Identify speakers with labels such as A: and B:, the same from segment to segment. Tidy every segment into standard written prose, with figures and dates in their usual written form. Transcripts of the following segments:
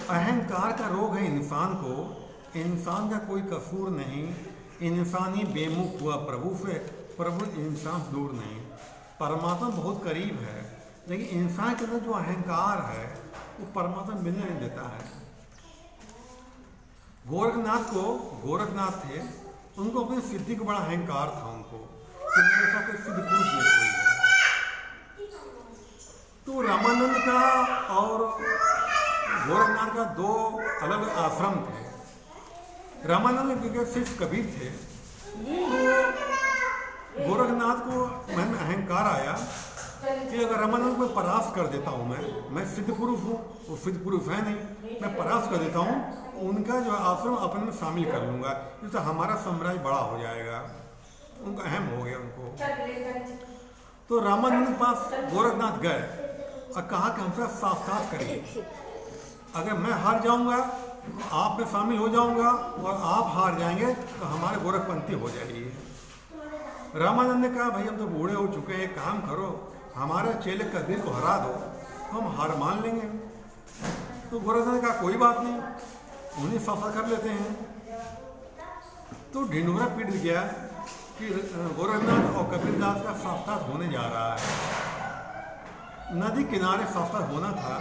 A: अहंकार का रोग है इंसान को। इंसान का कोई कसूर नहीं, इंसान ही बेमुख हुआ प्रभु से। प्रभु इंसान से दूर नहीं, परमात्मा बहुत करीब है, लेकिन इंसान के अंदर जो अहंकार है वो परमात्मा मिलने नहीं देता है। गोरखनाथ थे, उनको अपनी सिद्धि का बड़ा अहंकार था उनको कि मेरे साथ कोई सिद्ध पुरुष नहीं कोई है। तो रामानंद का और गोरखनाथ का दो अलग अलग आश्रम थे। रामानंद के शिष्य कबीर थे, तो गोरखनाथ को मन में अहंकार आया कि अगर रामानंद को परास्त कर देता हूँ, मैं सिद्ध पुरुष हूँ, वो सिद्ध पुरुष है नहीं, मैं परास्त कर देता हूँ, उनका जो आश्रम अपने में शामिल कर लूँगा, जिससे हमारा साम्राज्य बड़ा हो जाएगा। उनको अहम हो गया उनको। तो रामानंद के पास गोरखनाथ गए और कहा कि हमसे साक्षात करिए, अगर मैं हार जाऊंगा तो आप में शामिल हो जाऊंगा, और आप हार जाएंगे तो हमारे गोरखपंथी हो जाएगी। रामानंद ने कहा, भाई हम तो बूढ़े हो चुके हैं, एक काम करो, हमारे चेले कबीर को हरा दो, हम हार मान लेंगे। तो गोरखनाथ ने कहा, कोई बात नहीं, उन्हें साफा कर लेते हैं। तो ढिंढोरा पीट गया कि गोरखनाथ और कबीरदास का साक्षात होने जा रहा है। नदी किनारे साक्षात होना था,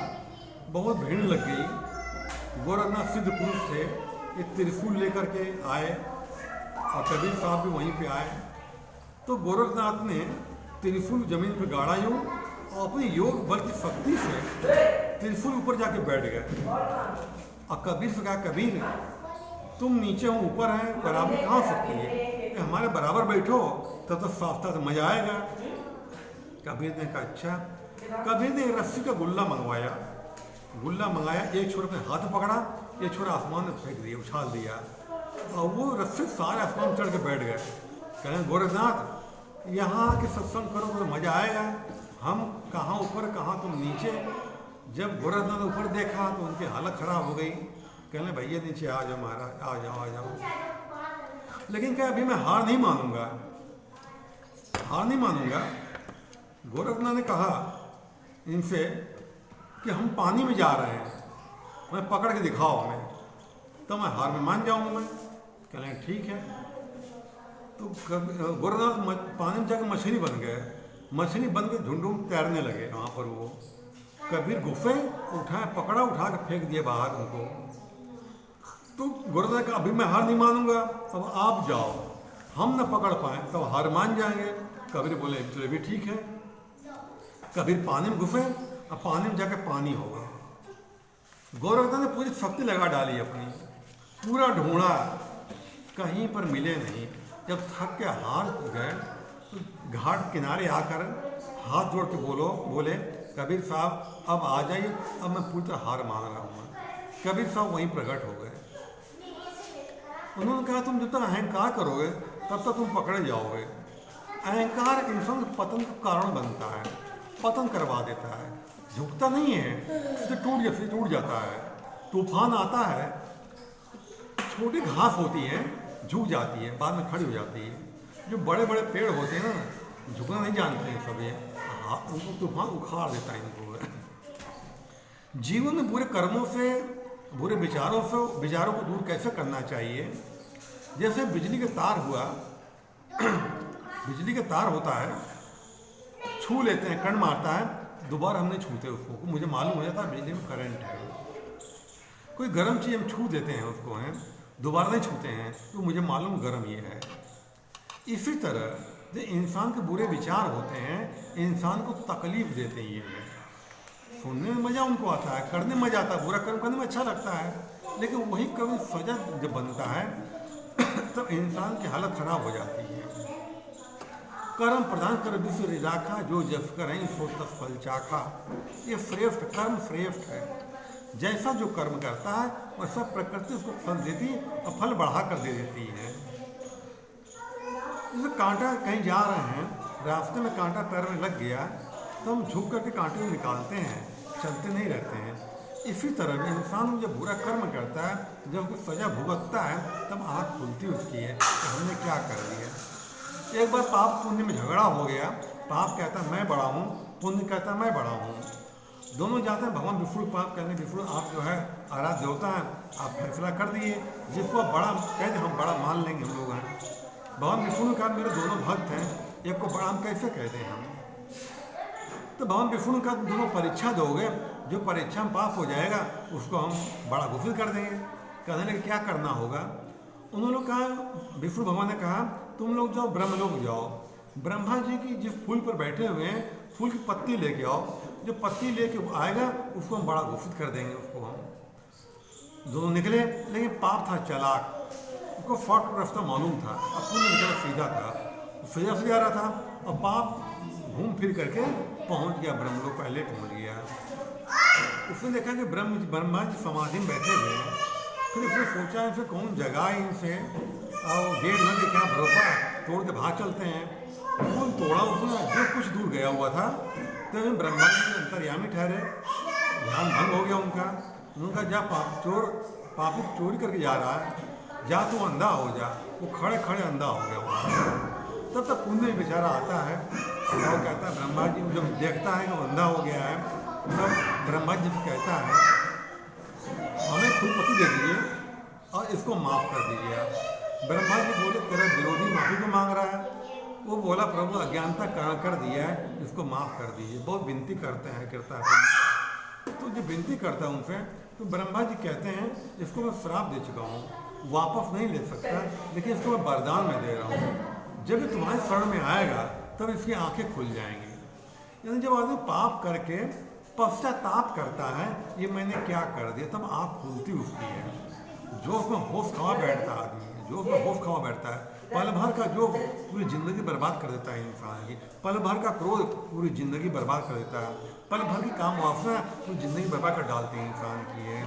A: बहुत भीड़ लग गई। गोरखनाथ सिद्ध पुरुष थे, एक त्रिशूल लेकर के आए और कबीर साहब भी वहीं पे आए। तो गोरखनाथ ने त्रिशूल जमीन पर गाड़ा यूं और अपनी योग बल की शक्ति से त्रिशूल ऊपर जाके बैठ गए। और कबीर से कहा, कबीर तुम नीचे हो ऊपर हैं, बराबर कहाँ हो सकती है, हमारे बराबर बैठो तब तो साक्षात मजा आएगा। कबीर ने कहा, अच्छा। कबीर ने रस्सी का गुल्ला मंगवाया, एक छोर अपने हाथ में पकड़ा, एक छोर आसमान में फेंक दिया, उछाल दिया, और वो रस्सी सारे आसमान में चढ़ के बैठ गए। कहें, गोरखनाथ यहाँ आके सत्संग करो तो मजा आएगा, हम कहाँ ऊपर कहाँ तुम नीचे। जब गोरखनाथ ने ऊपर देखा तो उनकी हालत खराब हो गई। कहने, भैया नीचे आ जाओ महाराज, आ जाओ आ जाओ। लेकिन क्या अभी मैं हार नहीं मानूंगा। गोरखनाथ ने कहा इनसे कि हम पानी में जा रहे हैं, मैं पकड़ के दिखाओ हमें, तो मैं हार में मान जाऊंगा मैं। कहने, ठीक है। तो गोरखनाथ पानी में जाकर मछली बन गए, मछली बन के ढूंढ तैरने लगे वहाँ पर। वो कबीर गुस्से उठाए, पकड़ा, उठा के फेंक दिया बाहर उनको। तो गोरखनाथ का, अभी मैं हार नहीं मानूंगा, अब आप जाओ, हम न पकड़ पाए तो हार मान जाएंगे। कबीर बोले, चलो भी ठीक है। कबीर पानी में घुसे, अब पानी में जाकर पानी होगा। गोरखनाथ ने पूरी शक्ति लगा डाली अपनी, पूरा ढूंढा, कहीं पर मिले नहीं। जब थक के हार गए तो घाट किनारे आकर हाथ जोड़ के बोले, कबीर साहब अब आ जाइए, अब मैं पूरी तरह हार मान रहा हूँ। कबीर साहब वहीं प्रकट हो गए। उन्होंने कहा, तुम जब तक अहंकार करोगे तब तक तुम पकड़े जाओगे। अहंकार इंसान के पतन का कारण बनता है, पतन करवा देता है, झुकता नहीं है, इससे टूट जाता है। तूफान आता है, छोटी घास होती है, झुक जाती है, बाद में खड़ी हो जाती है। जो बड़े बड़े पेड़ होते हैं ना, झुकना नहीं जानते हैं सब, ये उनको तूफान उखाड़ देता है इनको। जीवन में बुरे कर्मों से, बुरे विचारों को दूर कैसे करना चाहिए। जैसे बिजली का तार हुआ, बिजली का तार होता है, छू लेते हैं, करंट मारता है, दोबारा हम नहीं छूते उसको, मुझे मालूम हो जाता है बिजली में करंट है। कोई गर्म चीज़ हम छू देते हैं उसको, हैं, दोबारा नहीं छूते हैं, तो मुझे मालूम गर्म ये है। इसी तरह जो इंसान के बुरे विचार होते हैं, इंसान को तकलीफ देते हैं। ये सुनने में मज़ा उनको आता है, करने में मज़ा आता है, बुरा कर्म करने में अच्छा लगता है, लेकिन वही कभी सजा जब बनता है तब इंसान की हालत खराब हो जाती है। कर्म प्रदान कर विश्व रिलाखा, जो जस करें सो तस फल चाखा। ये श्रेष्ठ कर्म श्रेष्ठ है। जैसा जो कर्म करता है वैसा प्रकृति उसको फल देती और फल बढ़ा कर दे देती है। जैसे कांटा, कहीं जा रहे हैं, रास्ते में कांटा पैर में लग गया तो हम झुक करके कांटे को निकालते हैं, चलते नहीं रहते हैं। इसी तरह भी इंसान जब बुरा कर्म करता है, जब उसकी सजा भुगतता है, तब आँख खुलती उसकी है कि हमने क्या कर दिया। एक बार पाप पुण्य में झगड़ा हो गया, पाप कहता मैं बड़ा हूँ, पुण्य कहता मैं बड़ा हूँ। दोनों जाते हैं भगवान विष्णु के पास, कहने विष्णु आप जो है आराध्य देवता हैं, आप फैसला कर दिए, जिसको आप बड़ा कहते हम बड़ा मान लेंगे हम लोग हैं। भगवान विष्णु का मेरे दोनों भक्त हैं, एक को बड़ा हम कैसे कहते हैं हम। तो भगवान विष्णु का दोनों परीक्षा दोगे, जो परीक्षा में पास हो जाएगा उसको हम बड़ा घोषित कर देंगे। कहने लगे क्या करना होगा। उन्होंने लोग कहा, विष्णु भगवान ने कहा तुम लोग जाओ ब्रह्मलोक जाओ, ब्रह्मा जी की जिस फूल पर बैठे हुए हैं फूल की पत्ती लेके आओ, जो पत्ती लेके आएगा उसको हम बड़ा घोषित कर देंगे। उसको हम दोनों निकले, लेकिन पाप था चालाक, उसको शॉर्ट रास्ता मालूम था, अब पुण्य निकला सीधा था, सीधा से जा रहा था और पाप घूम फिर करके पहुंच गया ब्रह्मलोक, पहले पहुंच गया। उसने देखा कि ब्रह्मा जी समाधि में बैठे हुए हैं, फिर उसने सोचा इनसे कौन जगा इनसे, और देर न देखा भरोसा तोड़ के भाग चलते हैं। कौन तोड़ा उसने, जो कुछ दूर गया हुआ था, तो ब्रह्मा जी अंतर्यामी ठहरे, ध्यान भंग हो गया उनका जा पापी चोरी करके जा रहा है, जा तू अंधा हो जा। वो खड़े खड़े अंधा हो गया वहाँ। तब तक पुण्य बेचारा आता है और कहता है, ब्रह्मा जी जब देखता है कि वो अंधा हो गया है, तब ब्रह्मा जी से कहता है हमें फूलपत्ती दे दीजिए और इसको माफ़ कर दीजिए। ब्रह्मा जी बोले तेरा विरोधी माफ़ी को मांग रहा है। वो बोला प्रभु अज्ञानता कर दिया है, इसको माफ़ कर दीजिए। बहुत विनती करते हैं करता है, तो जो विनती करता है उनसे, तो ब्रह्मा जी कहते हैं इसको मैं श्राप दे चुका हूँ, वापस नहीं ले सकता, लेकिन इसको मैं वरदान में दे रहा हूँ, जब ये तुम्हारे शरण में आएगा तब इसकी आंखें खुल जाएंगी। यानी जब आदमी पाप करके पश्चाताप करता है ये मैंने क्या कर दिया, तब आँख खुलती उसकी है। जो उसमें होश खवा बैठता है आदमी, जो उसमें होश खवा बैठता है, पल भर का जो पूरी ज़िंदगी बर्बाद कर देता है इंसान की, पल भर का क्रोध पूरी ज़िंदगी बर्बाद कर देता है, पल भर की काम वासना पूरी ज़िंदगी बर्बाद कर डालती है इंसान की है।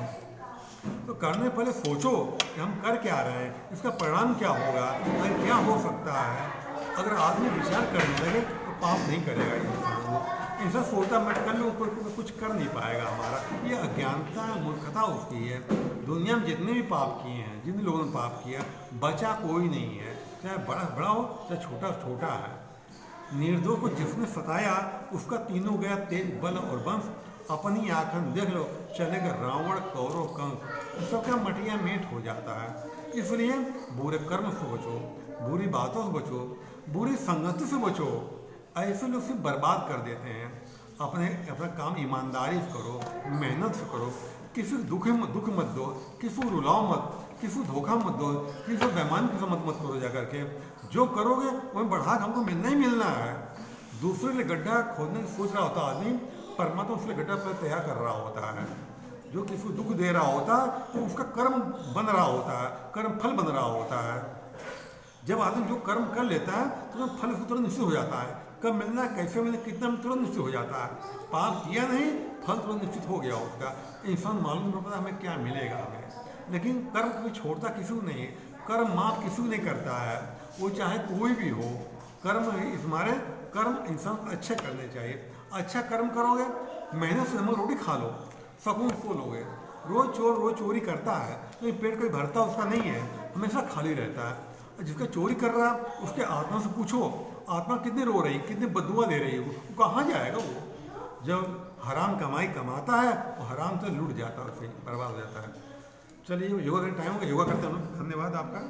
A: तो करने पहले सोचो कि हम कर क्या रहे हैं, इसका परिणाम क्या होगा, अगर क्या हो सकता है। अगर आदमी विचार करने लगे तो पाप नहीं करेगा इंसान को। इंसान सोचता मैं कर लूँ, कुछ कर नहीं पाएगा हमारा, ये अज्ञानता मूर्खता उसकी है। दुनिया में जितने भी पाप किए हैं, जिन लोगों ने पाप किया, बचा कोई नहीं है, चाहे बड़ा बड़ा हो चाहे छोटा छोटा है। निर्दोष को जिसने सताया उसका तीनों गया तेज बल और वंश। अपनी आँखन देख लो चलेगा रावण कौरव कंस, सबका मटिया मेट हो जाता है। इसलिए बुरे कर्म से बचो, बुरी बातों से बचो, बुरी संगति से बचो। ऐसे लोग सिर्फ बर्बाद कर देते हैं। अपना काम ईमानदारी से करो, मेहनत से करो, किसी को दुख मत दो, किसी को रुलाओ मत, किसी को धोखा मत दो, किसी को बेईमान की समझ मत करो। जा करके जो करोगे वही बढ़ा के हमको मिलना ही मिलना है। दूसरे लिए गड्ढा खोदने की सोच रहा होता आदमी, परमात्मा उसके गड्ढा पर तैयार कर रहा होता है। जो किसी को दुख दे रहा होता है तो उसका कर्म बन रहा होता है, कर्म फल बन रहा होता है। जब आदमी जो कर्म कर लेता है तो फल तुरंत निश्चित हो जाता है, कब मिलना है, कैसे मिलना, कितना तुरंत निश्चित हो जाता है। पाप किया नहीं, फल तुरंत निश्चित हो गया उसका। इंसान मालूम नहीं पता हमें क्या मिलेगा हमें, लेकिन कर्म कभी छोड़ता किसी को नहीं है। कर्म माफ किसी को नहीं करता है, वो चाहे कोई भी हो। कर्म हमारे कर्म इंसान अच्छे करने चाहिए। अच्छा कर्म करोगे, मेहनत से हम रोटी खा लो, सुकून सो लोगे। रोज चोरी करता है तो पेट कोई भरता उसका नहीं है, हमेशा खाली रहता है। जिसका चोरी कर रहा है उसके आत्मा से पूछो, आत्मा कितनी रो रही, कितनी बदुआ दे रही है, वो कहाँ जाएगा। वो जब हराम कमाई कमाता है वो हराम से लूट जाता है, फिर बर्बाद हो जाता है। चलिए योगा का टाइम होगा, योगा करते हैं हम। धन्यवाद आपका।